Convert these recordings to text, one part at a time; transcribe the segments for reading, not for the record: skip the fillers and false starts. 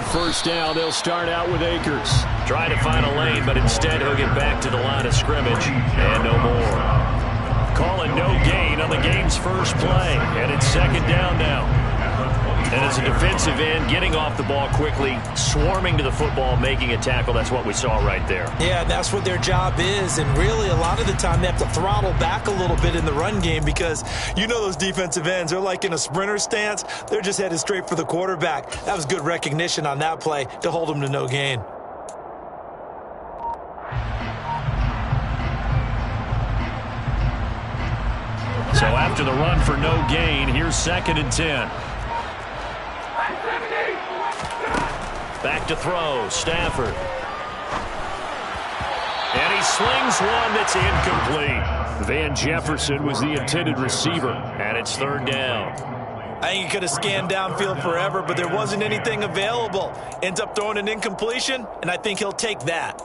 On first down, they'll start out with Akers. Trying to find a lane, but instead he'll get back to the line of scrimmage and no more. Calling no gain on the game's first play, and it's second down now. And as a defensive end, getting off the ball quickly, swarming to the football, making a tackle, that's what we saw right there. Yeah, that's what their job is, and really a lot of the time they have to throttle back a little bit in the run game because you know those defensive ends, they're like in a sprinter stance. They're just headed straight for the quarterback. That was good recognition on that play to hold them to no gain. So after the run for no gain, here's 2nd and 10. Back to throw, Stafford. And he slings one that's incomplete. Van Jefferson was the intended receiver. And it's 3rd down. I think he could have scanned downfield forever, but there wasn't anything available. Ends up throwing an incompletion, and I think he'll take that.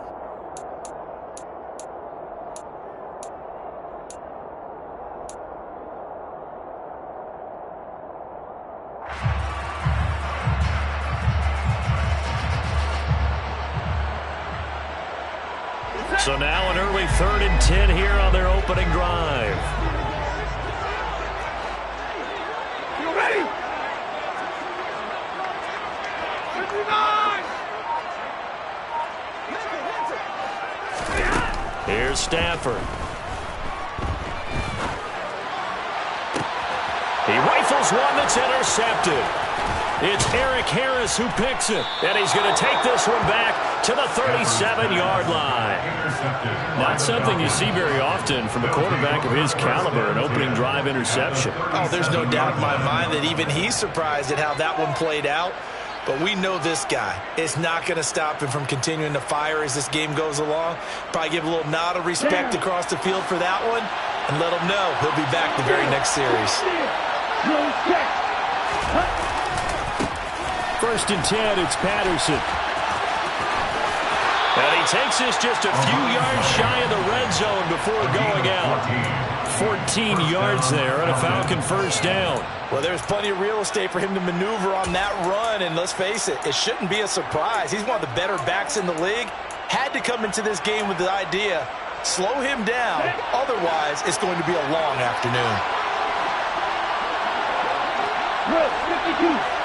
So now an early 3rd and 10 here on their opening drive. You ready? 59. Here's Stafford. He rifles one that's intercepted. It's Eric Harris who picks it. And he's going to take this one back to the 37-yard line. Not something you see very often from a quarterback of his caliber, an opening drive interception. Oh, there's no doubt in my mind that even he's surprised at how that one played out. But we know this guy is not going to stop him from continuing to fire as this game goes along. Probably give a little nod of respect across the field for that one and let him know he'll be back the very next series. 1st and 10, it's Patterson. And he takes this just a few yards shy of the red zone before going out. 14 yards there on a Falcon 1st down. Well, there's plenty of real estate for him to maneuver on that run, and let's face it, it shouldn't be a surprise. He's one of the better backs in the league. Had to come into this game with the idea, slow him down, otherwise it's going to be a long afternoon. 52.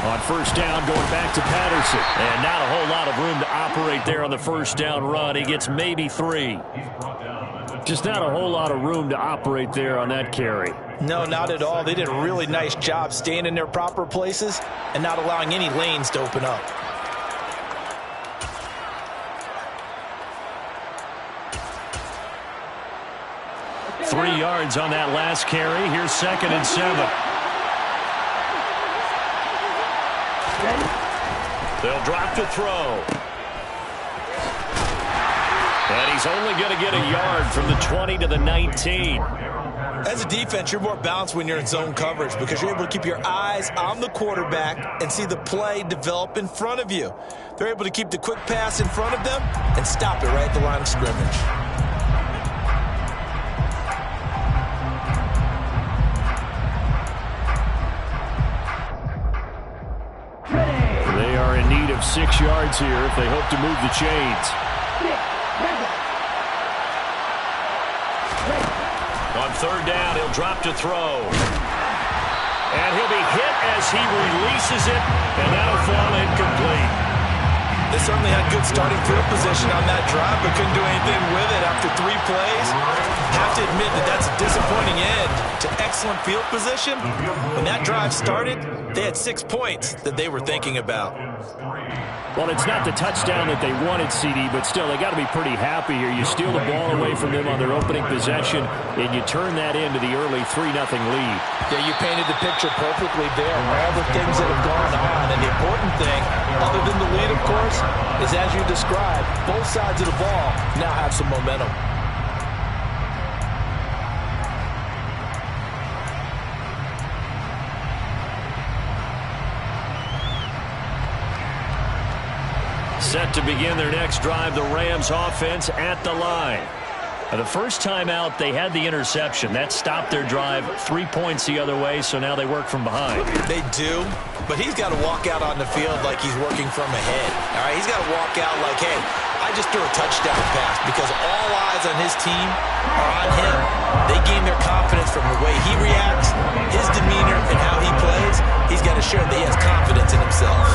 On 1st down, going back to Patterson. And not a whole lot of room to operate there on the 1st down run. He gets maybe 3. Just not a whole lot of room to operate there on that carry. No, not at all. They did a really nice job staying in their proper places and not allowing any lanes to open up. Three yards on that last carry. Here's 2nd and 7. They'll drop to throw. And he's only going to get a yard from the 20 to the 19. As a defense, you're more balanced when you're in zone coverage because you're able to keep your eyes on the quarterback and see the play develop in front of you. They're able to keep the quick pass in front of them and stop it right at the line of scrimmage. They are in need of 6 yards here if they hope to move the chains. On 3rd down, he'll drop to throw. And he'll be hit as he releases it, and that'll fall incomplete. They certainly had good starting field position on that drive, but couldn't do anything with it after 3 plays. Have to admit that that's a disappointing end to excellent field position. When that drive started, they had 6 points that they were thinking about. Well, it's not the touchdown that they wanted, CD, but still, they got to be pretty happy here. You steal the ball away from them on their opening possession, and you turn that into the early 3-0 lead. Yeah, you painted the picture perfectly there. All the things that have gone on, and the important thing, other than the lead, of course, is as you described, both sides of the ball now have some momentum. Set to begin their next drive, the Rams offense at the line. The first time out, they had the interception. That stopped their drive 3 points the other way, so now they work from behind. They do, but he's got to walk out on the field like he's working from ahead. All right, he's got to walk out like, hey, I just threw a touchdown pass, because all eyes on his team are on him. They gain their confidence from the way he reacts, his demeanor, and how he plays. He's got to show that he has confidence in himself.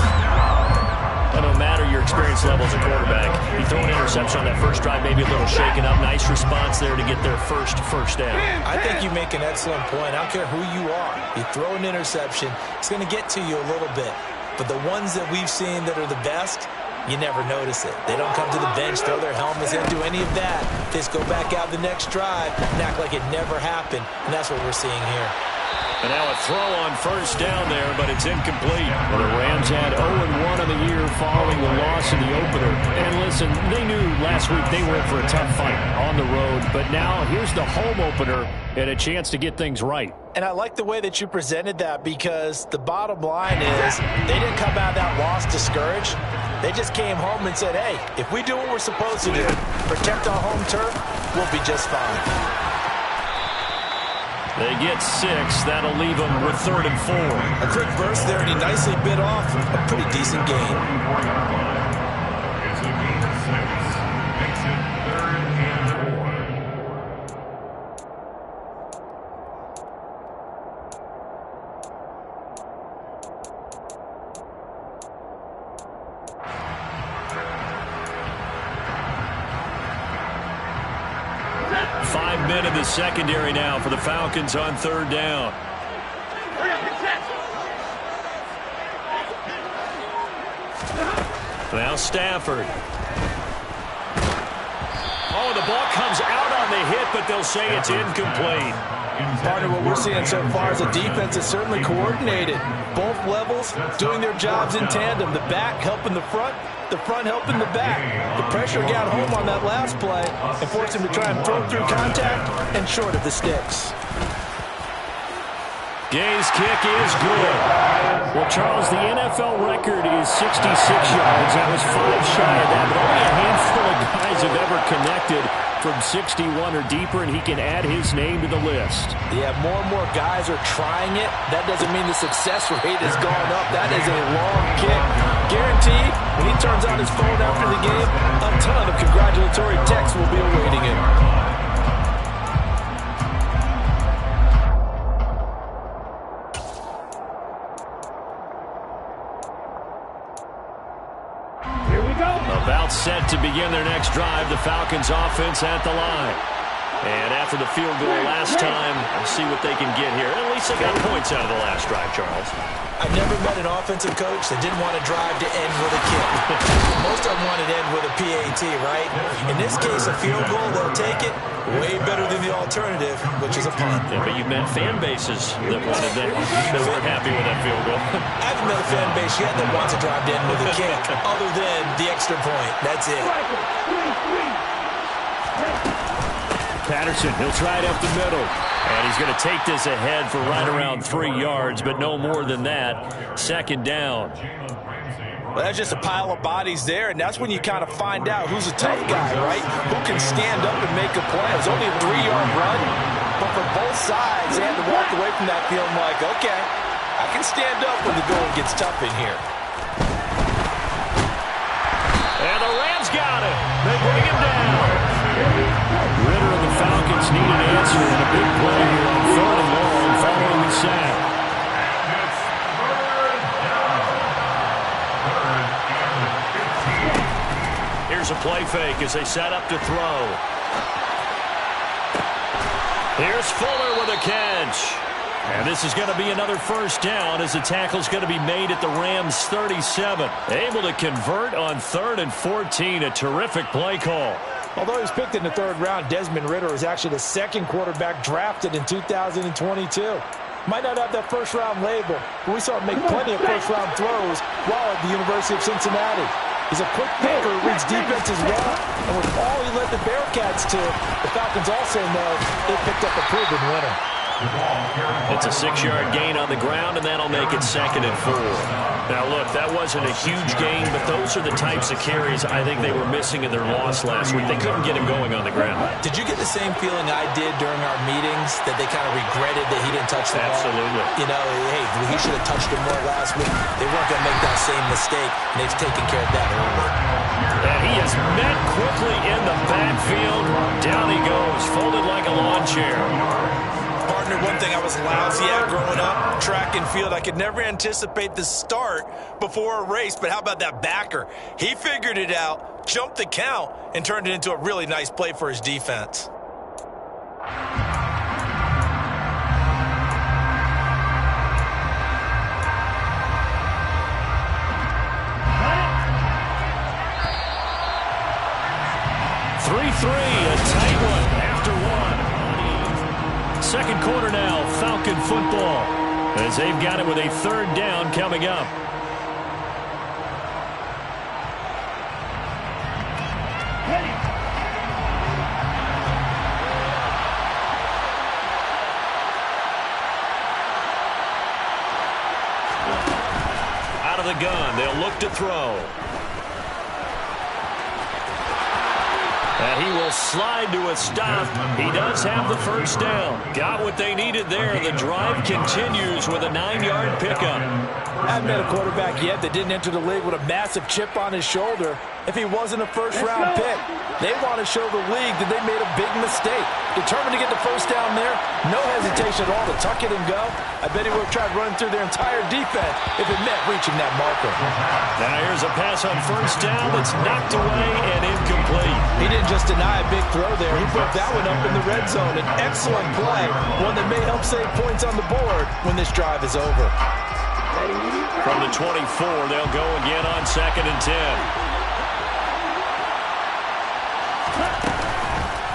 Well, no matter your experience level as a quarterback, you throw an interception on that first drive, maybe a little shaken up. Nice response there to get their first down. I think you make an excellent point. I don't care who you are. You throw an interception, it's going to get to you a little bit. But the ones that we've seen that are the best, you never notice it. They don't come to the bench, throw their helmets in, do any of that. They just go back out the next drive and act like it never happened. And that's what we're seeing here. And now a throw on first down there, but it's incomplete. Well, the Rams had 0-1 on the year following the loss in the opener. And listen, they knew last week they were in for a tough fight on the road. But now here's the home opener and a chance to get things right. And I like the way that you presented that, because the bottom line is they didn't come out of that loss discouraged. They just came home and said, hey, if we do what we're supposed to do, protect our home turf, we'll be just fine. They get 6. That'll leave them with 3rd and 4. A quick burst there, and he nicely bit off a pretty decent gain. 5 men in the secondary now for the Falcons on 3rd down. Now Stafford. Oh, the ball comes out on the hit, but they'll say it's incomplete. Part of what we're seeing so far is a defense that's certainly coordinated. Both levels doing their jobs in tandem. The back helping the front helping the back. The pressure got home on that last play and forced him to try and throw through contact and short of the sticks. Gay's kick is good. Well, Charles, the NFL record is 66 yards. That was 5 shy of that, but only a handful of guys have ever connected from 61 or deeper, and he can add his name to the list. Yeah, more and more guys are trying it. That doesn't mean the success rate has gone up. That is a long kick. Guaranteed, when he turns on his phone after the game, a ton of congratulatory texts will be awaiting him. About set to begin their next drive, the Falcons offense at the line. And after the field goal last time, we'll see what they can get here. At least they got points out of the last drive, Charles. I've never met an offensive coach that didn't want to drive to end with a kick. Most of them wanted to end with a PAT, right? In this case, a field goal, they'll take it. Way better than the alternative, which is a punt. Yeah, but you've met fan bases that wanted that weren't happy with that field goal. I haven't met a fan base yet that wants to drive to end with a kick, other than the extra point. That's it. Patterson, he'll try it up the middle. And he's going to take this ahead for right around 3 yards, but no more than that. 2nd down. Well, that's just a pile of bodies there, and that's when you kind of find out who's a tough guy, right? Who can stand up and make a play. It was only a 3-yard run, but for both sides, they had to walk away from that feeling like, okay, I can stand up when the going gets tough in here. And the Rams got it. They bring him down. Ritter and the Falcons need an answer in a big play here on 3rd and long following the sack. Here's a play fake as they set up to throw. Here's Fuller with a catch. And this is going to be another 1st down as the tackle's going to be made at the Rams' 37. Able to convert on 3rd and 14. A terrific play call. Although he was picked in the 3rd round, Desmond Ritter is actually the 2nd quarterback drafted in 2022. Might not have that 1st-round label, but we saw him make plenty of 1st-round throws while at the University of Cincinnati. He's a quick thinker, reads defenses well, and with all he led the Bearcats to, the Falcons also know they picked up a proven winner. It's a 6-yard gain on the ground, and that'll make it 2nd and 4. Now, look, that wasn't a huge gain, but those are the types of carries I think they were missing in their loss last week. They couldn't get him going on the ground. Did you get the same feeling I did during our meetings, that they kind of regretted that he didn't touch the ball? Absolutely. You know, hey, he should have touched it more last week. They weren't going to make that same mistake, and they've taken care of that early. And he is met quickly in the backfield. Down he goes, folded like a lawn chair. Partner, one thing I was lousy at growing up, track and field, I could never anticipate the start before a race, but how about that backer? He figured it out, jumped the count, and turned it into a really nice play for his defense. A tight one after one. Second quarter now, Falcon football, as they've got it with a 3rd down coming up. Out of the gun, they'll look to throw. And he will slide to a stop. He does have the 1st down. Got what they needed there. The drive continues with a 9-yard pickup. I haven't met a quarterback yet that didn't enter the league with a massive chip on his shoulder. If he wasn't a first-round pick, they want to show the league that they made a big mistake. Determined to get the 1st down there, no hesitation at all to tuck it and go. I bet he would have tried running through their entire defense if it meant reaching that marker. Now here's a pass on 1st down that's knocked away and incomplete. He didn't just deny a big throw there. He put that one up in the red zone. An excellent play, one that may help save points on the board when this drive is over. From the 24, they'll go again on 2nd and 10.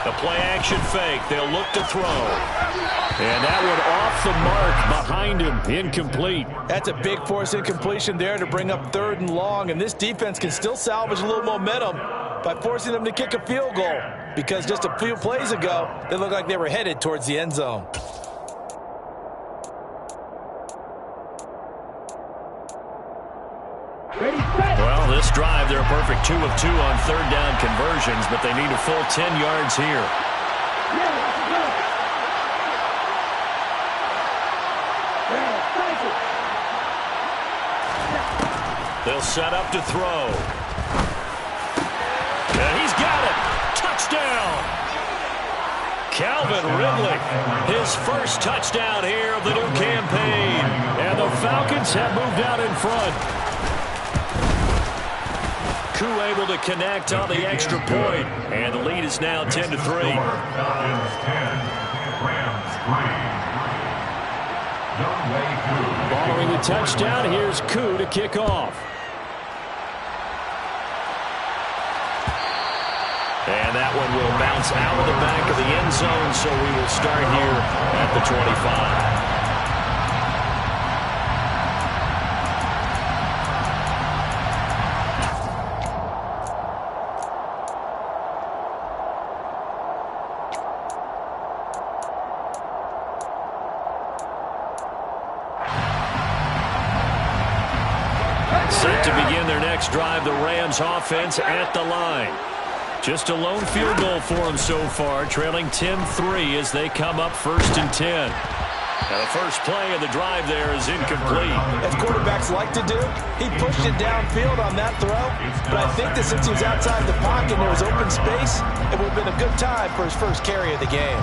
The play-action fake. They'll look to throw. And that one off the mark behind him. Incomplete. That's a big force incompletion there to bring up 3rd and long. And this defense can still salvage a little momentum by forcing them to kick a field goal. Because just a few plays ago, they looked like they were headed towards the end zone. Well, this drive, they're a perfect 2 of 2 on 3rd down conversions, but they need a full 10 yards here. They'll set up to throw. And he's got it. Touchdown. Calvin Ridley, his 1st touchdown here of the new campaign. And the Falcons have moved out in front. Koo able to connect on the extra point, and the lead is now 10-3. Following the touchdown, here's Koo to kick off. And that one will bounce out of the back of the end zone, so we will start here at the 25. Set to begin their next drive, the Rams offense at the line. Just a lone field goal for them so far, trailing 10-3 as they come up 1st and 10. Now the first play of the drive there is incomplete. As quarterbacks like to do, he pushed it downfield on that throw, but I think that since he was outside the pocket and there was open space, it would have been a good time for his 1st carry of the game.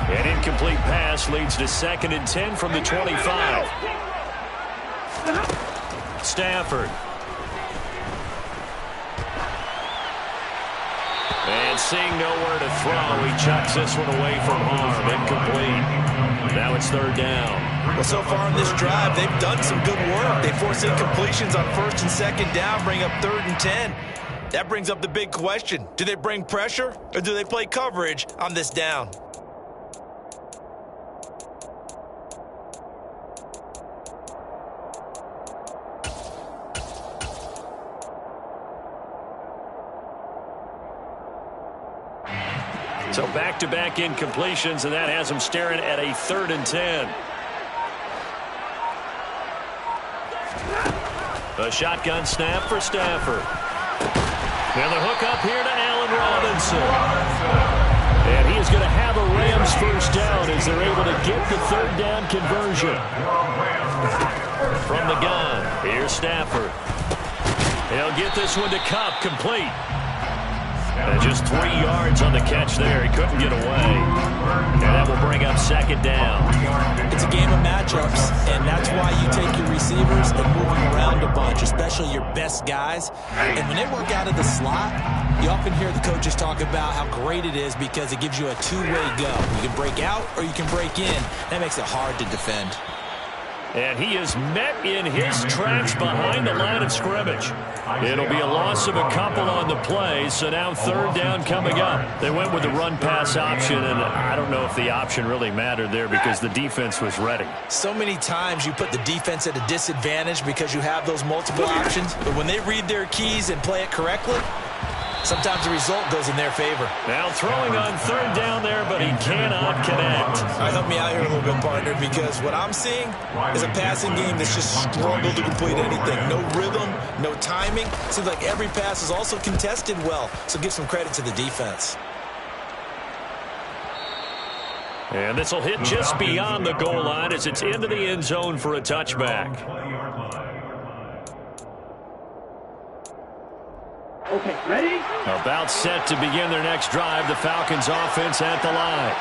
An incomplete pass leads to 2nd and 10 from the 25. Stafford. And seeing nowhere to throw, he chucks this one away from harm. Incomplete. Now it's 3rd down. Well, so far in this drive, they've done some good work. They force incompletions on 1st and 2nd down, bring up 3rd and 10. That brings up the big question. Do they bring pressure or do they play coverage on this down? So back-to-back incompletions, and that has him staring at a 3rd and 10. A shotgun snap for Stafford. And the hook up here to Allen Robinson. And he is going to have a Rams first down as they're able to get the 3rd down conversion. From the gun, here's Stafford. He'll get this one to Kupp, complete. And just 3 yards on the catch there. He couldn't get away. And that will bring up 2nd down. It's a game of matchups, and that's why you take your receivers and move them around a bunch, especially your best guys. And when they work out of the slot, you often hear the coaches talk about how great it is because it gives you a two-way go. You can break out or you can break in. That makes it hard to defend. And he is met in his tracks behind the line of scrimmage. It'll be a loss of a couple on the play, so now 3rd down coming up. They went with the run-pass option, and I don't know if the option really mattered there because the defense was ready. So many times you put the defense at a disadvantage because you have those multiple options, but when they read their keys and play it correctly, sometimes the result goes in their favor. Now throwing on 3rd down there, but he cannot connect. Help me out here a little bit, partner, because what I'm seeing is a passing game that's just struggled to complete anything. No rhythm, no timing. Seems like every pass is also contested well, so give some credit to the defense. And this will hit just beyond the goal line as it's into the end zone for a touchback. Okay, ready? About set to begin their next drive. The Falcons offense at the line.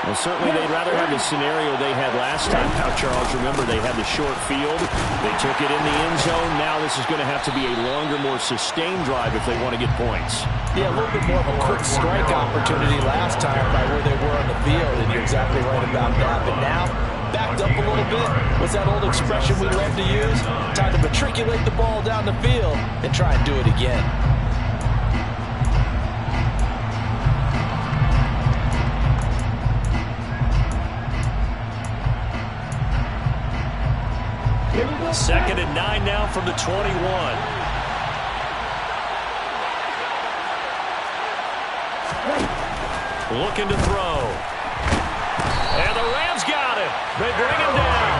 Well, certainly they'd rather have the scenario they had last time. Now, Charles, remember they had the short field. They took it in the end zone. Now this is going to have to be a longer, more sustained drive if they want to get points. Yeah, a little bit more of a quick strike opportunity last time by where they were on the field, and you're exactly right about that. But now, backed up a little bit. What's that old expression we love to use? Time to matriculate the ball down the field and try and do it again. Second and 9 now from the 21. Looking to throw. And the Rams got it. They bring him down.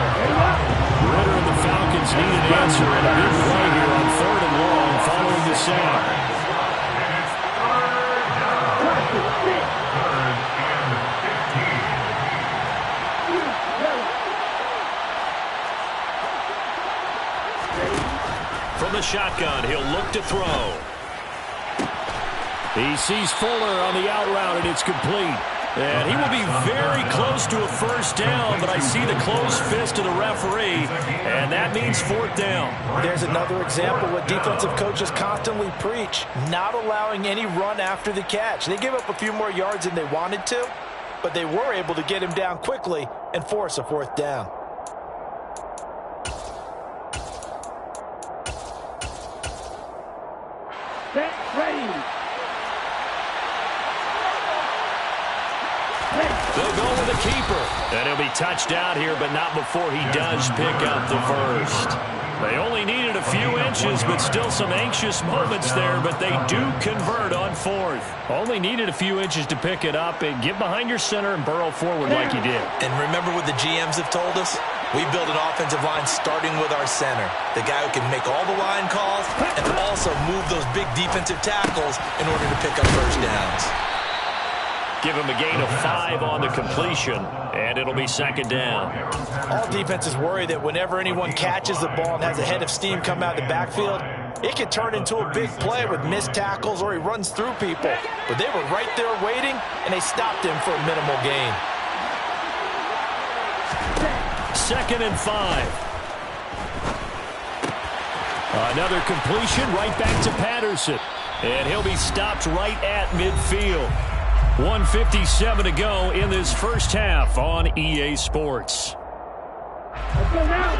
Ritter and the Falcons need an answer and a big play here on 3rd and long following the sack. From the shotgun, he'll look to throw. He sees Fuller on the out route, and it's complete. And he will be very close to a first down, but I see the closed fist of the referee, and that means 4th down. There's another example what defensive coaches constantly preach, not allowing any run after the catch. They gave up a few more yards than they wanted to, but they were able to get him down quickly and force a 4th down. Set, ready. They'll go with the keeper. And he'll be touched out here, but not before he does pick up the first. They only needed a few inches, but still some anxious moments there, but they do convert on 4th. Only needed a few inches to pick it up and get behind your center and burrow forward like he did. And remember what the GMs have told us? We build an offensive line starting with our center, the guy who can make all the line calls and also move those big defensive tackles in order to pick up first downs. Give him a gain of 5 on the completion, and it'll be 2nd down. All defenses worry that whenever anyone catches the ball and has a head of steam come out of the backfield, it can turn into a big play with missed tackles or he runs through people. But they were right there waiting, and they stopped him for a minimal gain. 2nd and 5. Another completion right back to Patterson. And he'll be stopped right at midfield. 1:57 to go in this first half on EA Sports. Let's go now.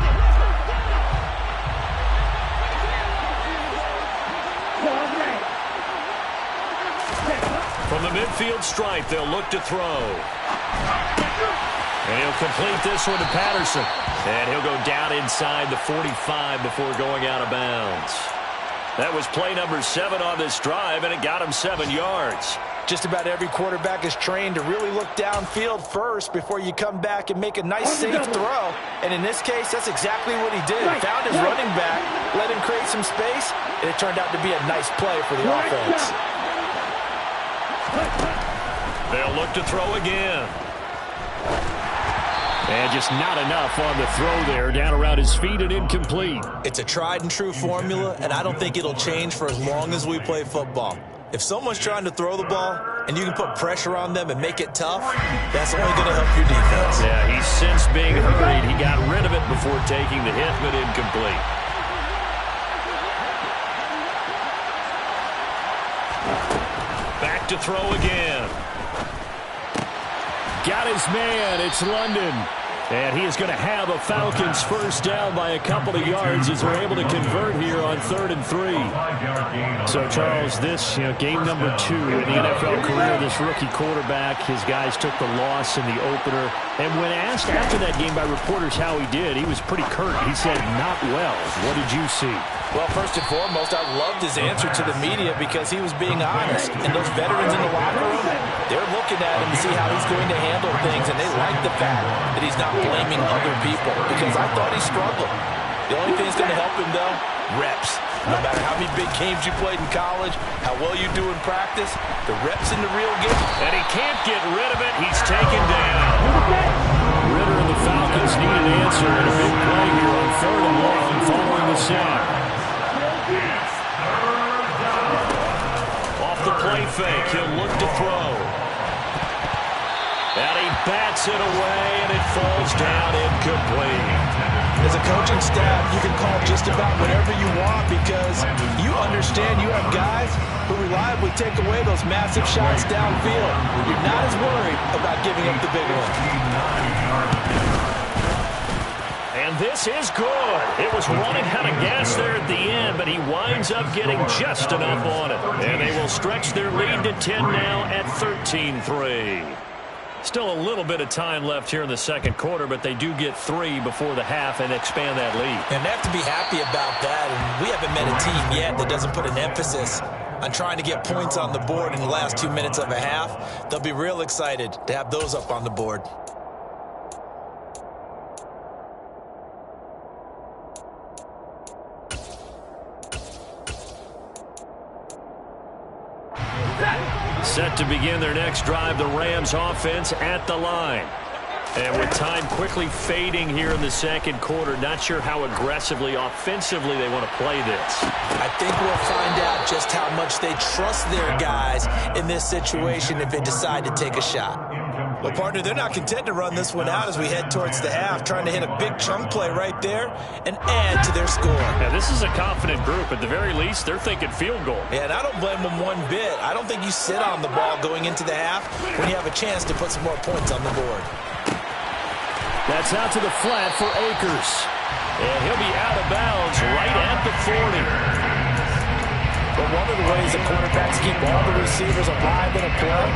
From the midfield stripe, they'll look to throw. And he'll complete this one to Patterson. And he'll go down inside the 45 before going out of bounds. That was play number 7 on this drive, and it got him 7 yards. Just about every quarterback is trained to really look downfield first before you come back and make a nice, safe throw. And in this case, that's exactly what he did. Found his running back, let him create some space, and it turned out to be a nice play for the offense. They'll look to throw again. And just not enough on the throw there. Down around his feet and incomplete. It's a tried and true formula, and I don't think it'll change for as long as we play football. If someone's trying to throw the ball and you can put pressure on them and make it tough, that's only going to help your defense. Yeah, he's since being hurried. He got rid of it before taking the hit, but incomplete. Back to throw again. Got his man. It's London. And he is going to have a Falcons first down by a couple of yards as they're able to convert here on 3rd and 3. So, Charles, this game number 2 in the NFL career, this rookie quarterback, his guys took the loss in the opener. And when asked after that game by reporters how he did, he was pretty curt. He said, not well. What did you see? Well, first and foremost, I loved his answer to the media because he was being honest. And those veterans in the locker room, they're looking at him to see how he's going to handle things, and they like the fact that he's not blaming other people because I thought he struggled. The only thing that's going to help him, though, reps. No matter how many big games you played in college, how well you do in practice, the reps in the real game. And he can't get rid of it. He's taken down. Ritter and the Falcons need an answer in a big play here on 3rd and long following the sack. Off the play fake, he'll look to throw. And he bats it away, and it falls down incomplete. As a coaching staff, you can call just about whatever you want because you understand you have guys who reliably take away those massive shots downfield. You're not as worried about giving up the big one. And this is good. It was running out of gas there at the end, but he winds up getting just enough on it. And they will stretch their lead to 10 now at 13-3. Still a little bit of time left here in the second quarter, but they do get 3 before the half and expand that lead. And they have to be happy about that. And we haven't met a team yet that doesn't put an emphasis on trying to get points on the board in the last 2 minutes of a half. They'll be real excited to have those up on the board. Set to begin their next drive, the Rams offense at the line. And with time quickly fading here in the second quarter, not sure how aggressively, offensively they want to play this. I think we'll find out just how much they trust their guys in this situation if they decide to take a shot. Well, partner, they're not content to run this one out as we head towards the half, trying to hit a big chunk play right there and add to their score. Yeah, this is a confident group. At the very least, they're thinking field goal. Yeah, and I don't blame them one bit. I don't think you sit on the ball going into the half when you have a chance to put some more points on the board. That's out to the flat for Akers. And he'll be out of bounds right at the 40. But one of the ways the quarterbacks keep all the receivers alive in a play,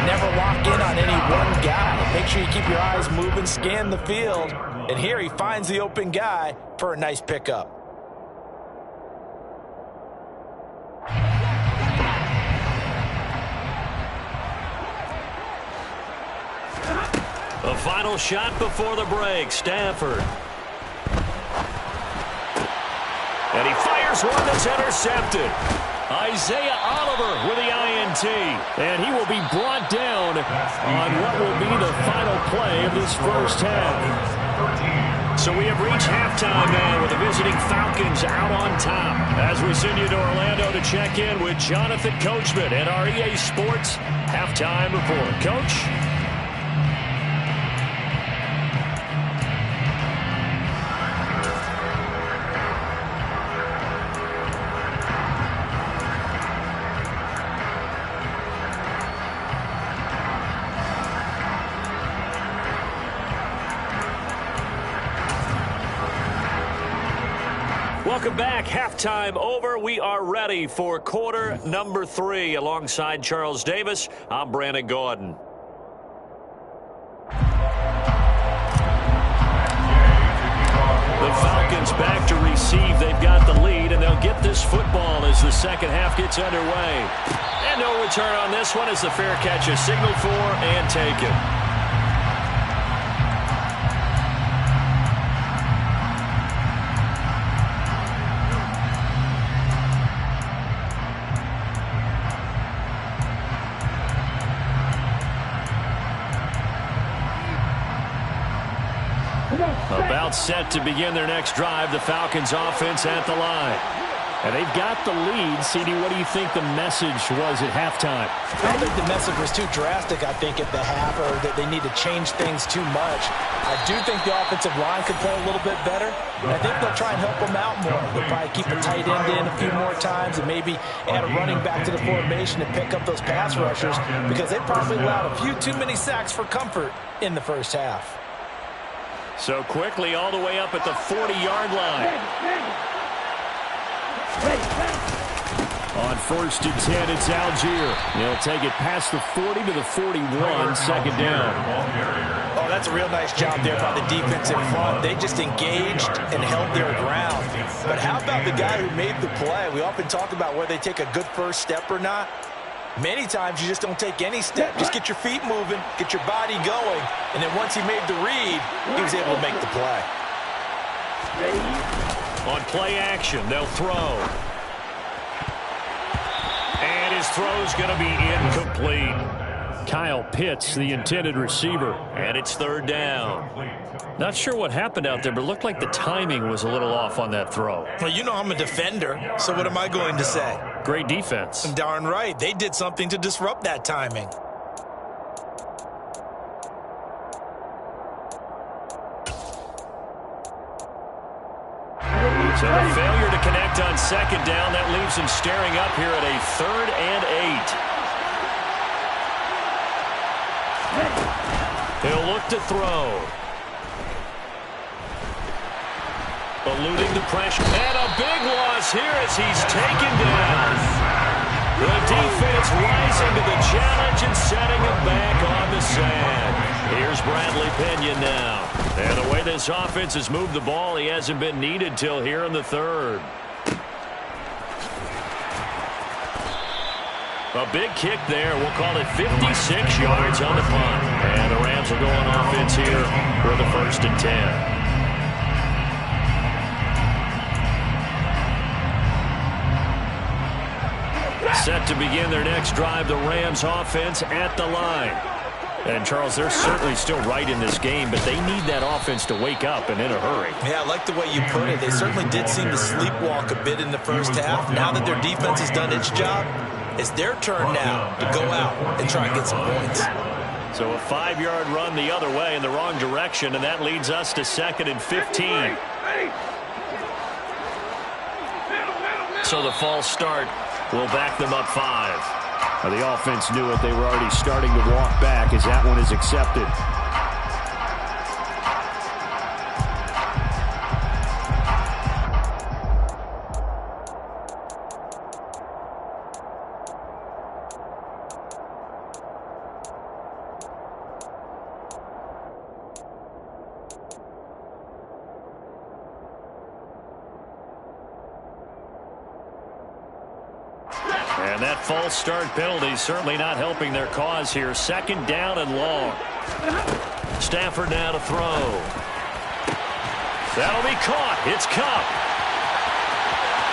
never lock in on any one guy. Make sure you keep your eyes moving, scan the field. And here he finds the open guy for a nice pickup. The final shot before the break, Stafford. And he fires one that's intercepted. Isaiah Oliver with the INT. And he will be brought down on what will be the final play of this first half. So we have reached halftime now with the visiting Falcons out on top. As we send you to Orlando to check in with Jonathan Coachman at our EA Sports Halftime Report. Coach? Welcome back. Halftime over. We are ready for quarter number 3. Alongside Charles Davis, I'm Brandon Gaudin. The the Falcons back to receive. They've got the lead, and they'll get this football as the second half gets underway. And no return on this one as the fair catch is signaled for and taken. About set to begin their next drive. The Falcons offense at the line. And they've got the lead. CD, what do you think the message was at halftime? I don't think the message was too drastic, I think, at the half, or that they need to change things too much. I do think the offensive line could play a little bit better. And I think they'll try and help them out more. They'll probably keep a tight end in a few more times and maybe add a running back to the formation and pick up those pass rushers, because they probably allowed a few too many sacks for comfort in the first half. So quickly all the way up at the 40-yard line. On 1st and 10, it's Algier. They'll take it past the 40 to the 41, second down. Oh, that's a real nice job there by the defense in front. They just engaged and held their ground. But how about the guy who made the play? We often talk about whether they take a good first step or not. Many times you just don't take any step. Just get your feet moving, get your body going, and then once he made the read, he was able to make the play. On play action, they'll throw. And his throw's going to be incomplete. Kyle Pitts, the intended receiver. And it's third down. Not sure what happened out there, but it looked like the timing was a little off on that throw. Well, you know I'm a defender, so what am I going to say? Great defense. Darn right. They did something to disrupt that timing. So the failure to connect on second down, that leaves him staring up here at a 3rd and 8. He'll look to throw. Eluding the pressure. And a big loss here as he's taken down. The defense rising to the challenge and setting him back on the sand. Here's Bradley Pinion now. And the way this offense has moved the ball, he hasn't been needed till here in the 3rd. A big kick there. We'll call it 56 yards on the punt. And the Rams will go on offense here for the 1st and 10. Set to begin their next drive, the Rams offense at the line. And, Charles, they're certainly still right in this game, but they need that offense to wake up and in a hurry. Yeah, I like the way you put it. They certainly did seem to sleepwalk a bit in the first half. Now that their defense has done its job, it's their turn now to go out and try and get some points. So a 5-yard run the other way in the wrong direction, and that leads us to 2nd and 15. So the false start will back them up 5. The offense knew it. They were already starting to walk back as that one is accepted. And that false start penalty certainly not helping their cause here. 2nd down and long. Stafford now to throw. That'll be caught. It's Kupp.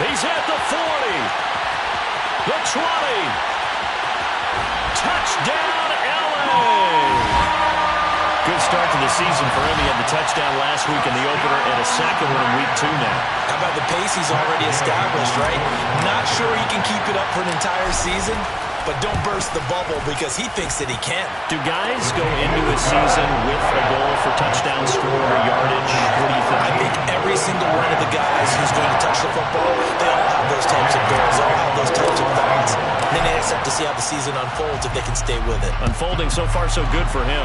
He's at the 40. The 20. Touchdown, LA. Good start to the season for him. He had the touchdown last week in the opener and a second one in week 2 now. How about the pace he's already established, right? Not sure he can keep it up for an entire season, but don't burst the bubble because he thinks that he can. Do guys go into a season with a goal for touchdown score or yardage? What do you think? I think every single one of the guys who's going to touch the football, they all have those types of goals. They all have those types of thoughts. And then they just have to see how the season unfolds if they can stay with it. Unfolding so far so good for him.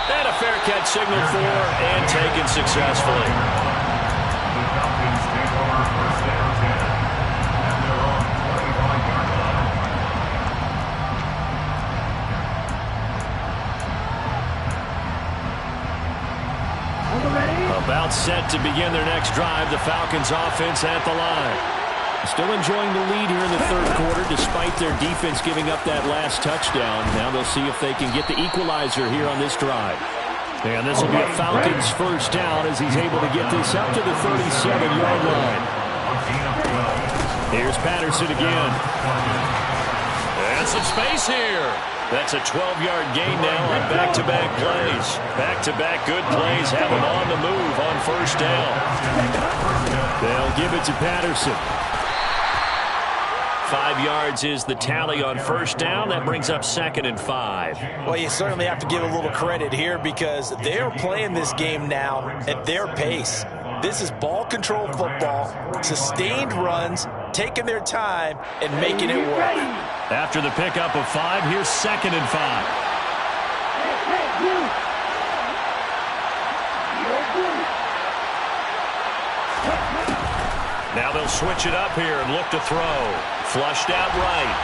And a fair catch signaled for and taken successfully. Timeout set to begin their next drive. The Falcons offense at the line. Still enjoying the lead here in the third quarter despite their defense giving up that last touchdown. Now they'll see if they can get the equalizer here on this drive. And this will be a Falcons first down as he's able to get this up to the 37-yard line. Here's Patterson again. And some space here. That's a 12-yard gain now on back-to-back plays. Back-to-back good plays have them on the move on first down. They'll give it to Patterson. 5 yards is the tally on first down. That brings up 2nd and 5. Well, you certainly have to give a little credit here because they're playing this game now at their pace. This is ball control football, sustained runs, taking their time, and making it work. After the pickup of 5, here's 2nd and 5. Now they'll switch it up here and look to throw. Flushed out right.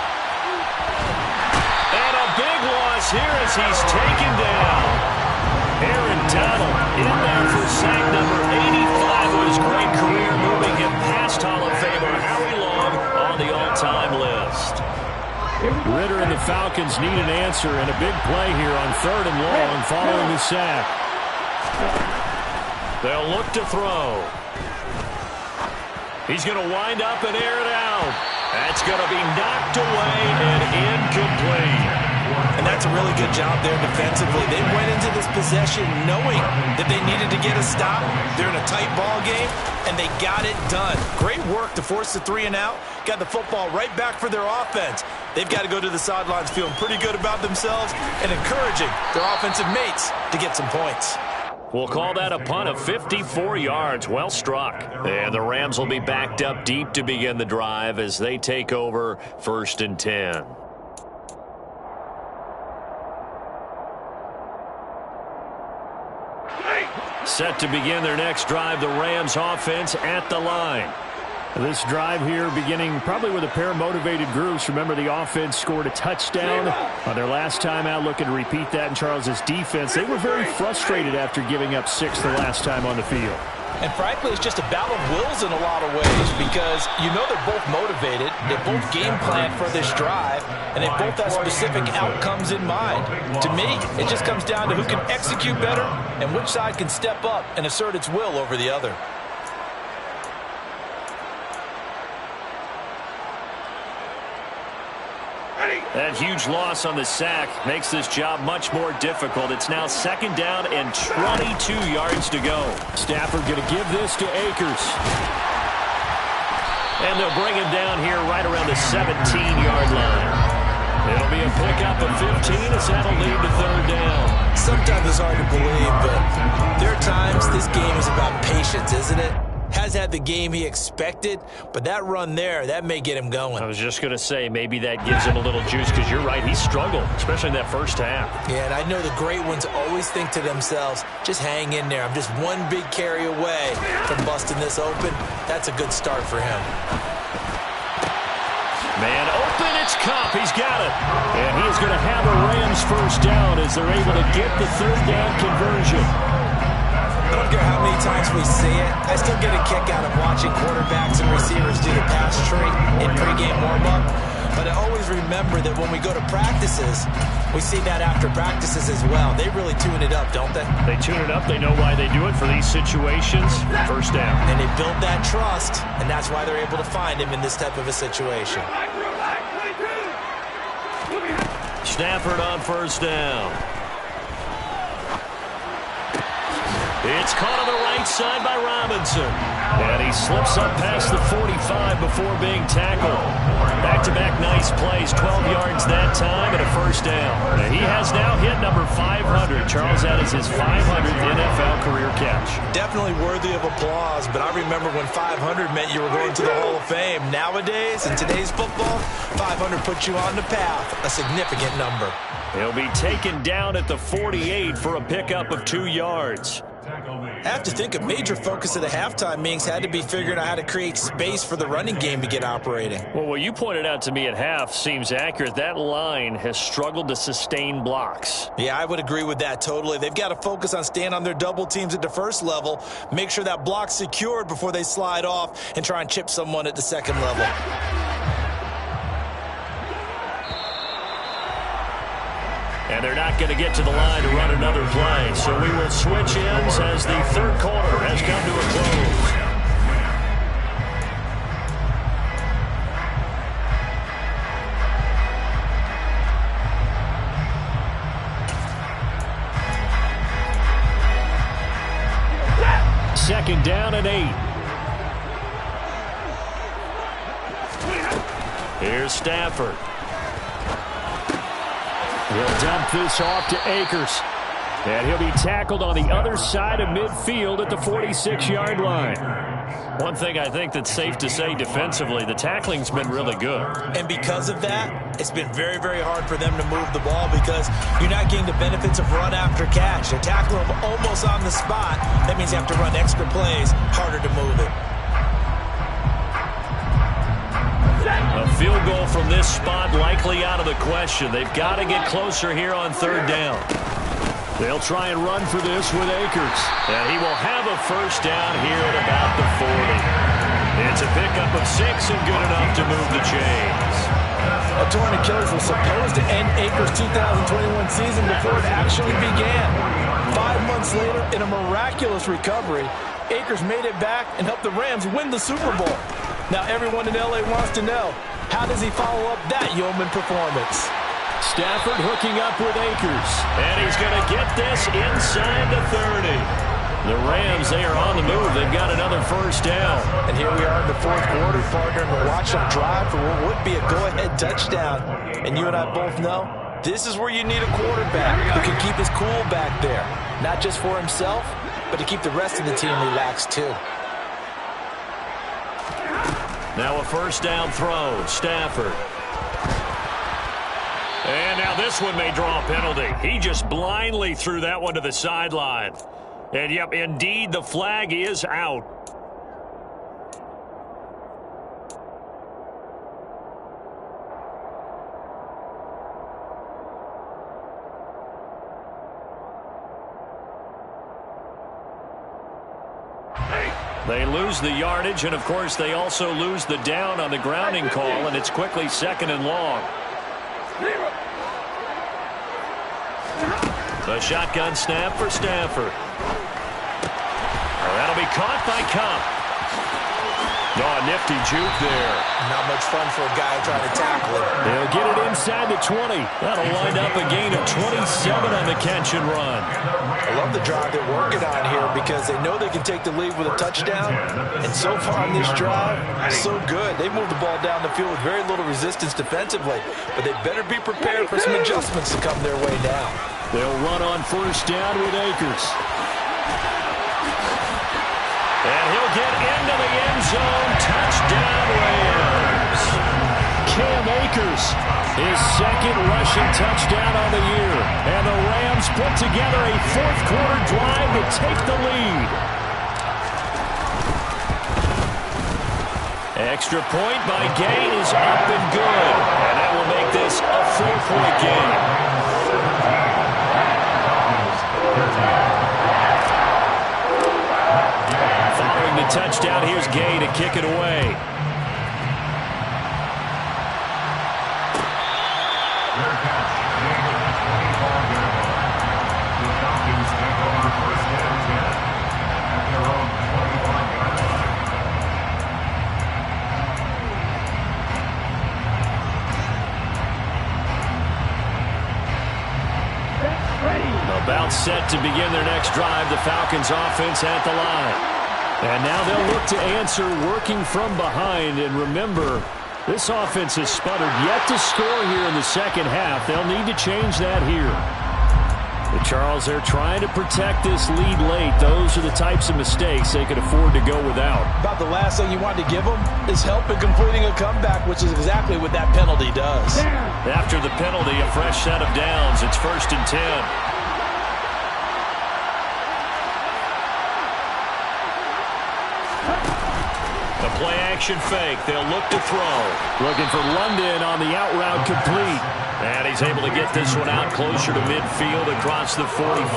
And a big loss here as he's taken down. Aaron Donald in there for sack number 85 of his great career, moving him past Hall of Famer Howie Long on the all-time list. Ridder and the Falcons need an answer, and a big play here on 3rd and long following the sack. They'll look to throw. He's going to wind up and air it out. That's going to be knocked away and incomplete. And that's a really good job there defensively. They went into this possession knowing that they needed to get a stop. They're in a tight ball game, and they got it done. Great work to force the 3 and out. Got the football right back for their offense. They've got to go to the sidelines feeling pretty good about themselves and encouraging their offensive mates to get some points. We'll call that a punt of 54 yards. Well struck. And the Rams will be backed up deep to begin the drive as they take over 1st and 10. Set to begin their next drive, the Rams offense at the line. This drive here beginning probably with a pair of motivated groups. Remember, the offense scored a touchdown on their last time out, looking to repeat that in Charles' defense. They were very frustrated after giving up 6 the last time on the field. And frankly, it's just a battle of wills in a lot of ways because you know they're both motivated, they both game plan for this drive, and they both have specific outcomes in mind. To me, it just comes down to who can execute better and which side can step up and assert its will over the other. That huge loss on the sack makes this job much more difficult. It's now 2nd down and 22 yards to go. Stafford going to give this to Akers. And they'll bring him down here right around the 17-yard line. It'll be a pickup of 15 as that'll lead to 3rd down. Sometimes it's hard to believe, but there are times this game is about patience, isn't it? Has had the game he expected, but that run there, that may get him going. I was just going to say, maybe that gives him a little juice because you're right, he struggled, especially in that first half. Yeah, and I know the great ones always think to themselves, just hang in there. I'm just one big carry away from busting this open. That's a good start for him. Man open, it's Kupp. He's got it. And he is going to have a Rams first down as they're able to get the 3rd down conversion. I don't care how many times we see it. I still get a kick out of watching quarterbacks and receivers do the pass tree in pregame warm-up. But I always remember that when we go to practices, we see that after practices as well. They really tune it up, don't they? They tune it up. They know why they do it for these situations. First down. And they build that trust, and that's why they're able to find him in this type of a situation. Stafford on first down. It's caught on the right side by Robinson. And he slips up past the 45 before being tackled. Back-to-back nice plays, 12 yards that time and a first down. And he has now hit number 500. Charles, that is his 500th NFL career catch. Definitely worthy of applause, but I remember when 500 meant you were going to the Hall of Fame. Nowadays, in today's football, 500 puts you on the path, a significant number. He'll be taken down at the 48 for a pickup of 2 yards. I have to think a major focus of the halftime meetings had to be figuring out how to create space for the running game to get operating. Well, what you pointed out to me at half seems accurate. That line has struggled to sustain blocks. Yeah, I would agree with that totally. They've got to focus on staying on their double teams at the first level, make sure that block's secured before they slide off and try and chip someone at the second level. And they're not going to get to the line to run another play. So we will switch ends as the third quarter has come to a close. Second down and 8. Here's Stafford. He'll dump this off to Akers. And he'll be tackled on the other side of midfield at the 46-yard line. One thing I think that's safe to say defensively, the tackling's been really good. And because of that, it's been very, very hard for them to move the ball because you're not getting the benefits of run after catch. They're tackling them almost on the spot. That means you have to run extra plays, harder to move it. A field goal from this spot likely out of the question. They've got to get closer here on third down. They'll try and run for this with Akers. And he will have a first down here at about the 40. It's a pickup of 6 and good enough to move the chains. A torn Achilles was supposed to end Akers' 2021 season before it actually began. 5 months later, in a miraculous recovery, Akers made it back and helped the Rams win the Super Bowl. Now everyone in L.A. wants to know, how does he follow up that yeoman performance? Stafford hooking up with Akers. And he's going to get this inside the 30. The Rams, they are on the move. They've got another first down. And here we are in the fourth quarter, partner, and we're watching them drive for what would be a go-ahead touchdown. And you and I both know, this is where you need a quarterback who can keep his cool back there. Not just for himself, but to keep the rest of the team relaxed too. Now a first down throw, Stafford. And now this one may draw a penalty. He just blindly threw that one to the sideline. And yep, indeed, the flag is out. They lose the yardage, and of course they also lose the down on the grounding call, and it's quickly second and long. The shotgun snap for Stafford. That'll be caught by Kupp. Oh, nifty juke there. Not much fun for a guy trying to tackle it. They'll get it inside the 20. That'll wind up a gain of 27 on the catch and run. I love the drive they're working on here because they know they can take the lead with a touchdown. And so far on this drive, so good. They moved the ball down the field with very little resistance defensively. But they better be prepared for some adjustments to come their way now. They'll run on first down with Akers. And he'll get into the end zone. Touchdown, Rams. Cam Akers, his second rushing touchdown on the year. And the Rams put together a fourth quarter drive to take the lead. Extra point by Gain is up and good. And that will make this a 4-point game. Following the touchdown, here's Gay to kick it away. About set to begin their next drive, the Falcons offense at the line. And now they'll look to answer working from behind. And remember, this offense has sputtered yet to score here in the second half. They'll need to change that here. But Charles, they're trying to protect this lead late. Those are the types of mistakes they could afford to go without. About the last thing you want to give them is help in completing a comeback, which is exactly what that penalty does. After the penalty, a fresh set of downs. It's 1st and 10. Play-action fake. They'll look to throw. Looking for London on the out route complete. And he's able to get this one out closer to midfield across the 45.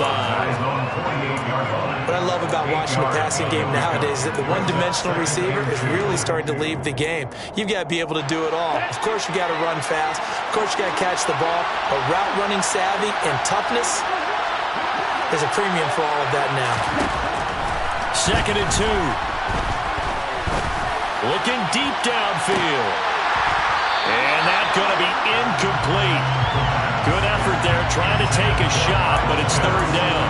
What I love about watching the passing game nowadays is that the one-dimensional receiver is really starting to leave the game. You've got to be able to do it all. Of course, you've got to run fast. Of course, you've got to catch the ball. But route running savvy and toughness, there's a premium for all of that now. 2nd and 2. Looking deep downfield. And that's going to be incomplete. Good effort there trying to take a shot, but it's 3rd down.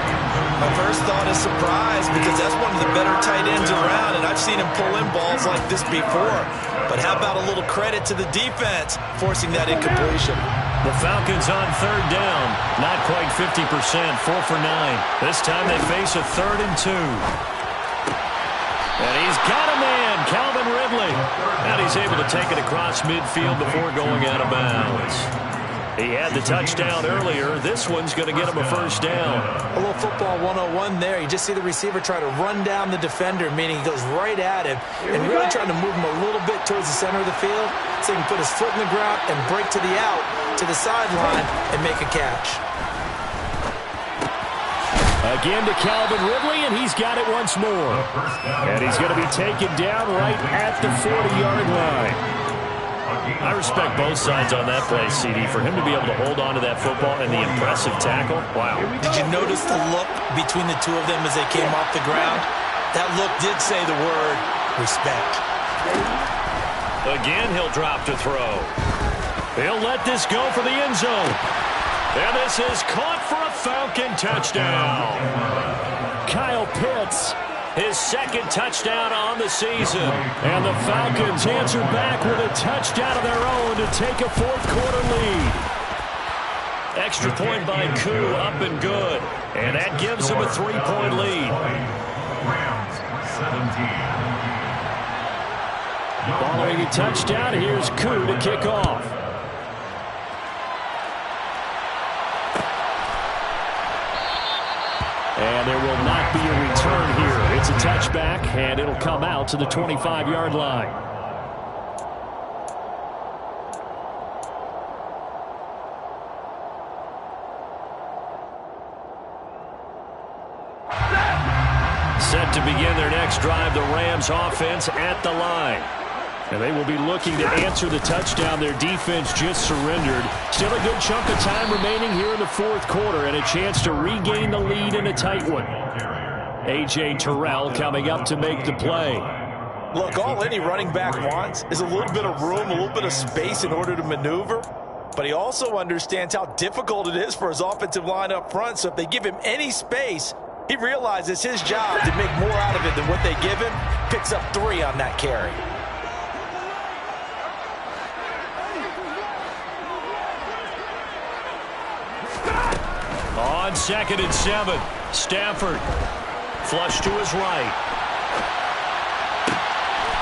My first thought is surprise because that's one of the better tight ends around, and I've seen him pull in balls like this before. But how about a little credit to the defense forcing that incompletion? The Falcons on 3rd down. Not quite 50%, 4 for 9. This time they face a 3rd and 2. And he's got a man, Calvin Ridley. And he's able to take it across midfield before going out of bounds. He had the touchdown earlier. This one's going to get him a 1st down. A little football 101 there. You just see the receiver try to run down the defender, meaning he goes right at him and really trying to move him a little bit towards the center of the field so he can put his foot in the ground and break to the out, to the sideline, and make a catch. Again to Calvin Ridley, and he's got it once more. And he's going to be taken down right at the 40-yard line. I respect both sides on that play, CD. For him to be able to hold on to that football and the impressive tackle, wow. Did you notice the look between the two of them as they came off the ground? That look did say the word respect. Again, he'll drop to throw. He'll let this go for the end zone. And this is caught for a Falcon touchdown. Kyle Pitts. His 2nd touchdown on the season. And the Falcons answer back with a touchdown of their own to take a 4th quarter lead. Extra point by Koo, up and good. And that gives him a 3-point lead. Following a touchdown, here's Koo to kick off. And there will not be a return here. It's a touchback, and it'll come out to the 25-yard line. Set to begin their next drive, the Rams offense at the line. And they will be looking to answer the touchdown their defense just surrendered. Still a good chunk of time remaining here in the 4th quarter and a chance to regain the lead in a tight one. A.J. Terrell coming up to make the play. Look, all any running back wants is a little bit of room, a little bit of space in order to maneuver. But he also understands how difficult it is for his offensive line up front. So if they give him any space, he realizes his job to make more out of it than what they give him. Picks up 3 on that carry. On 2nd and 7, Stafford flush to his right.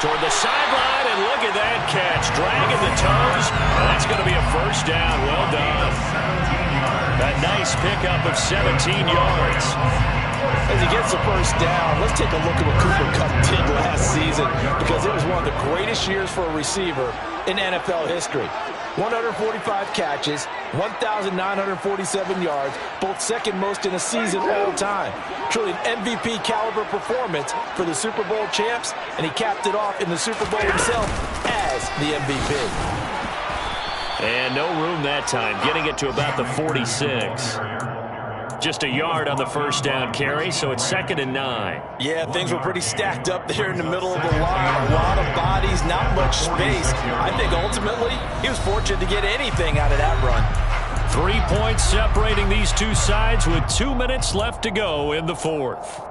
Toward the sideline, and look at that catch. Dragging the toes. And that's going to be a 1st down. Well done. That nice pickup of 17 yards. As he gets the 1st down, let's take a look at what Cooper Kupp did last season because it was one of the greatest years for a receiver in NFL history. 145 catches, 1,947 yards, both 2nd most in a season all time. Truly an MVP caliber performance for the Super Bowl champs, and he capped it off in the Super Bowl himself as the MVP. And no room that time, getting it to about the 46. Just a yard on the 1st down carry, so it's 2nd and 9. Yeah, things were pretty stacked up there in the middle of the line. A lot of bodies, not much space. I think ultimately he was fortunate to get anything out of that run. 3 points separating these two sides with 2 minutes left to go in the 4th.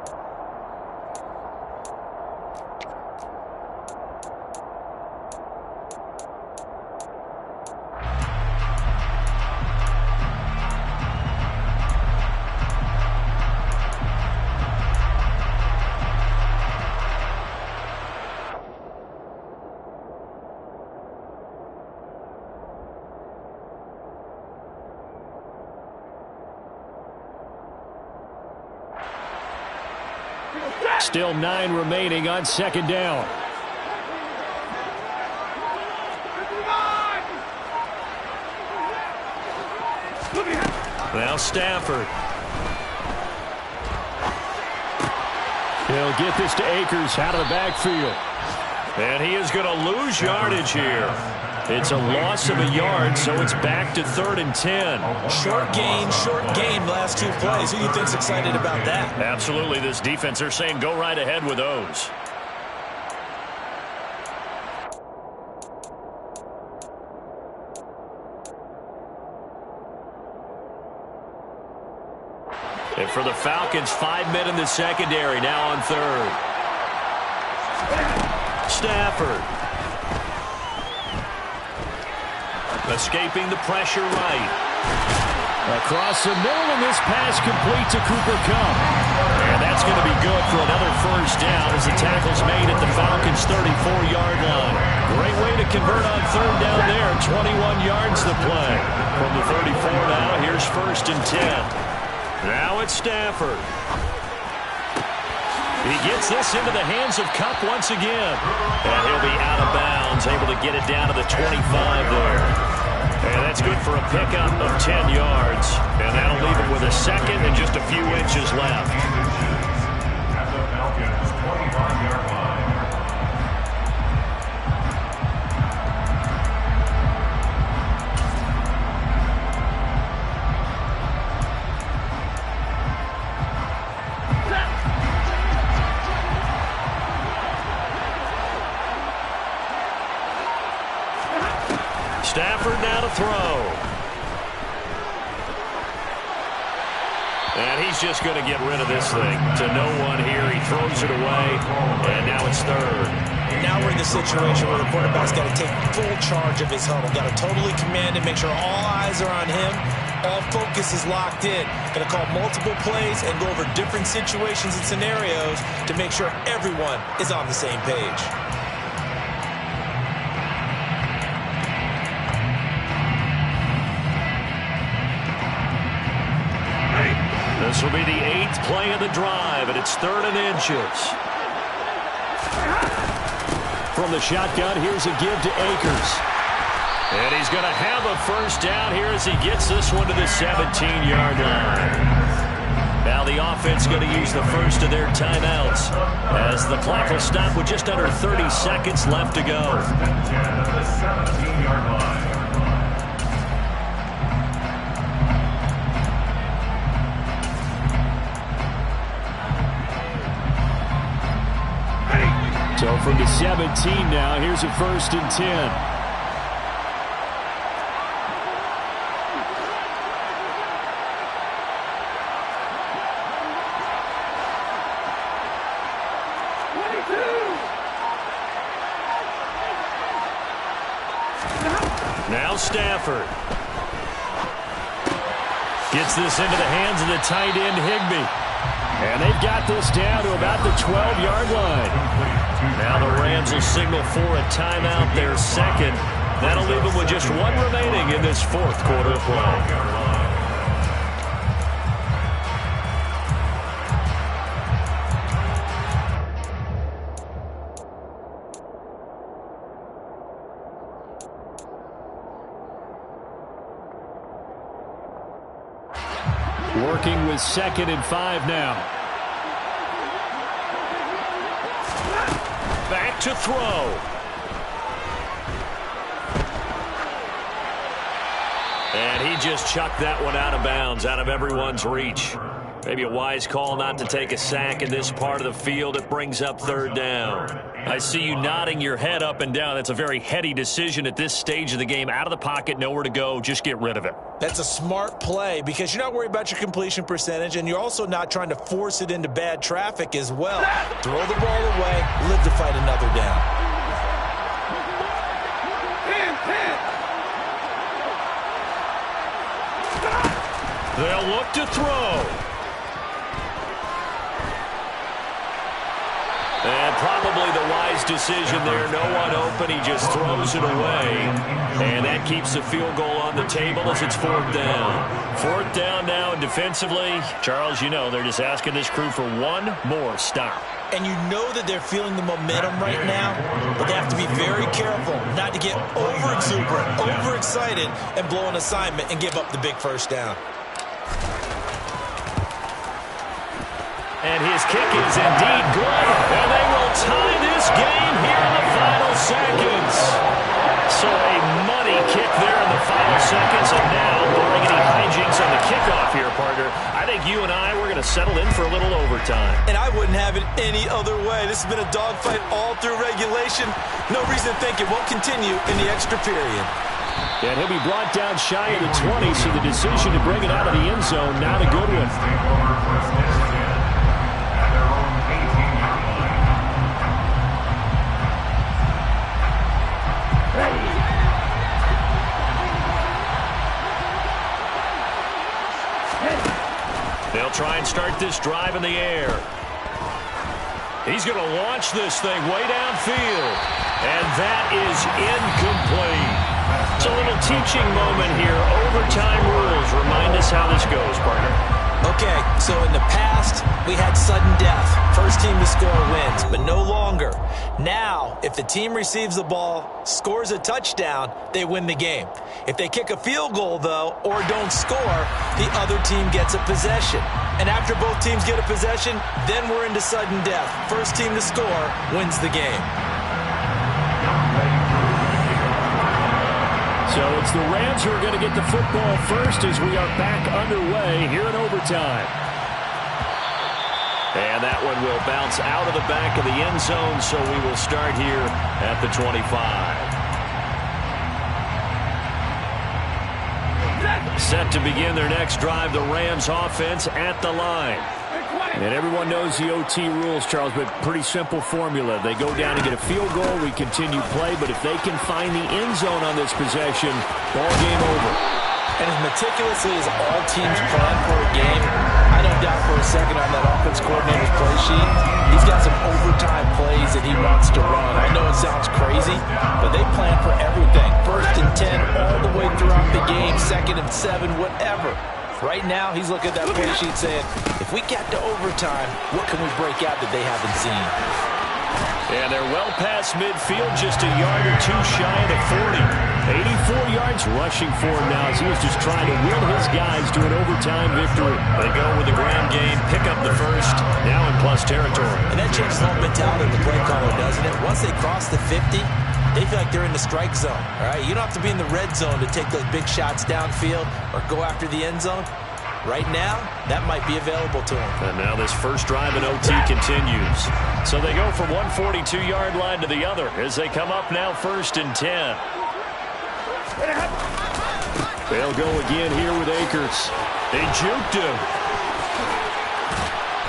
Still 9 remaining on 2nd down. Now Stafford. He'll get this to Akers out of the backfield. And he is going to lose yardage here. It's a loss of a yard, so it's back to 3rd and 10. Short gain last 2 plays. Who do you think's excited about that? Absolutely, this defense, they're saying go right ahead with those. And for the Falcons, 5 men in the secondary, now on 3rd. Stafford. Escaping the pressure right. Across the middle, and this pass complete to Cooper Kupp. And that's going to be good for another first down as the tackle's made at the Falcons' 34-yard line. Great way to convert on 3rd down there. 21 yards to play. From the 34 now, here's 1st and 10. Now it's Stafford. He gets this into the hands of Kupp once again. And he'll be out of bounds, able to get it down to the 25 there. And that's good for a pickup of 10 yards. And that'll leave him with a second and just a few inches left. At the Falcons' 25-yard line. Stafford now to throw. And he's just going to get rid of this thing to no one here. He throws it away, and now it's 3rd. And now we're in the situation where the quarterback's got to take full charge of his huddle. Got to totally command and make sure all eyes are on him. All focus is locked in. Going to call multiple plays and go over different situations and scenarios to make sure everyone is on the same page. This will be the 8th play of the drive, and it's 3rd and inches. From the shotgun, here's a give to Akers. And he's going to have a first down here as he gets this one to the 17-yard line. Now the offense going to use the first of their timeouts as the clock will stop with just under 30 seconds left to go. The 17-yard line. So from the 17 now, here's a 1st and 10. Now Stafford. Gets this into the hands of the tight end, Higbee. And they've got this down to about the 12-yard line. Now the Rams will signal for a timeout, their second. That'll leave them with just one remaining in this 4th quarter play. Working with 2nd and 5 now. Back to throw. And he just chucked that one out of bounds, out of everyone's reach. Maybe a wise call not to take a sack in this part of the field. It brings up 3rd down. I see you nodding your head up and down. That's a very heady decision at this stage of the game. Out of the pocket, nowhere to go. Just get rid of it. That's a smart play because you're not worried about your completion percentage, and you're also not trying to force it into bad traffic as well. Throw the ball away, live to fight another down. 10. They'll look to throw. And probably the wise decision there. No one open. He just throws it away. And that keeps the field goal on the table as it's 4th down. 4th down now, and defensively, Charles, you know, they're just asking this crew for one more stop. And you know that they're feeling the momentum right now, but they have to be very careful not to get overexuberant, overexcited, and blow an assignment and give up the big first down. And his kick is indeed good. And they will tie this game here in the final seconds. So a money kick there in the final seconds. And now, barring any hijinks on the kickoff here, partner, I think you and I, we're going to settle in for a little overtime. And I wouldn't have it any other way. This has been a dogfight all through regulation. No reason to think it won't continue in the extra period. And he'll be brought down shy of the 20, so the decision to bring it out of the end zone, not a good one. They'll try and start this drive in the air. He's going to launch this thing way downfield. And that is incomplete. It's a little teaching moment here. Overtime rules. Remind us how this goes, partner. Okay, so in the past, we had sudden death. First team to score wins, but no longer. Now, if the team receives the ball, scores a touchdown, they win the game. If they kick a field goal, though, or don't score, the other team gets a possession. And after both teams get a possession, then we're into sudden death. First team to score wins the game. So it's the Rams who are going to get the football first as we are back underway here in overtime. And that one will bounce out of the back of the end zone, so we will start here at the 25. Set to begin their next drive, the Rams offense at the line. And everyone knows the OT rules, Charles, but pretty simple formula. They go down and get a field goal, we continue play, but if they can find the end zone on this possession, ball game over. And as meticulously as all teams plan for a game, I don't doubt for a second on that offense coordinator's play sheet, he's got some overtime plays that he wants to run. I know it sounds crazy, but they plan for everything. 1st and 10 all the way throughout the game, 2nd and 7, whatever. Right now, he's looking at that play sheet saying, if we get to overtime, what can we break out that they haven't seen? And they're well past midfield, just a yard or two shy of the 40. 84 yards rushing for him now as he was just trying to will his guys to an overtime victory. They go with the ground game, pick up the first, now in plus territory. And that changes the whole mentality of the play caller, doesn't it? Once they cross the 50, they feel like they're in the strike zone. All right, you don't have to be in the red zone to take those big shots downfield or go after the end zone. Right now, that might be available to them. And now this first drive in OT continues. So they go from 142-yard line to the other as they come up now 1st and 10. They'll go again here with Akers. They juked him.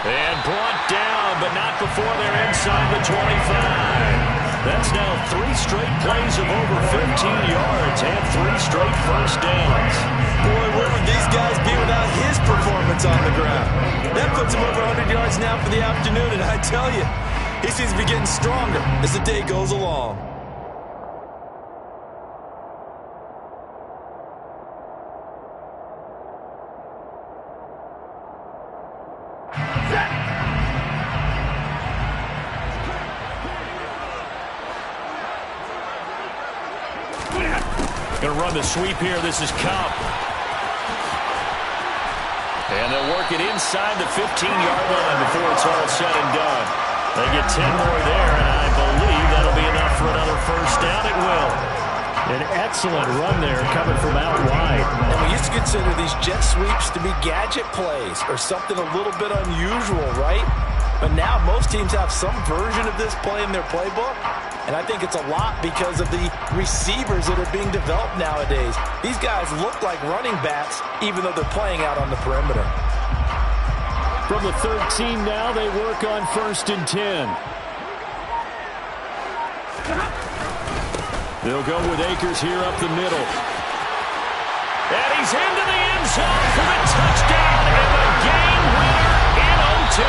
And brought down, but not before they're inside the 25. That's now 3 straight plays of over 15 yards and 3 straight first downs. Boy, where would these guys be without his performance on the ground? That puts him over 100 yards now for the afternoon, and I tell you, he seems to be getting stronger as the day goes along. Going to run the sweep here. This is Kupp. And they'll work it inside the 15-yard line before it's all said and done. They get 10 more there, and I believe that'll be enough for another first down. It will. An excellent run there coming from out wide. And we used to consider these jet sweeps to be gadget plays or something a little bit unusual, right? But now most teams have some version of this play in their playbook. And I think it's a lot because of the receivers that are being developed nowadays. These guys look like running backs, even though they're playing out on the perimeter. From the 13 now, they work on 1st and 10. They'll go with Akers here up the middle. And he's into the end zone for the touchdown and the game winner in OT.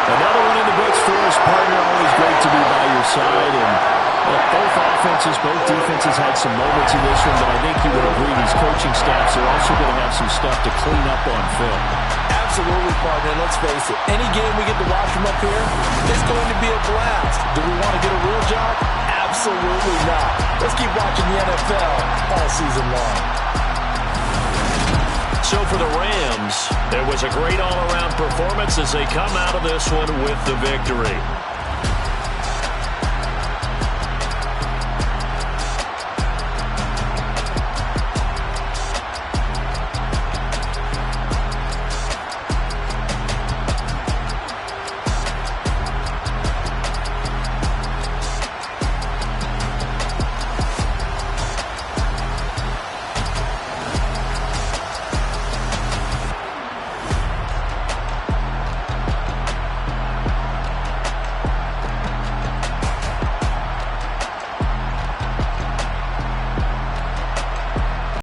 Another one in the books for us, partner. Always great to be by your side. And look, both offenses, both defenses had some moments in this one, but I think you would agree these coaching staffs are also going to have some stuff to clean up on film. Absolutely, partner. Let's face it. Any game we get to watch from up here, it's going to be a blast. Do we want to get a real job? Absolutely not. Let's keep watching the NFL all season long. So for the Rams, it was a great all-around performance as they come out of this one with the victory.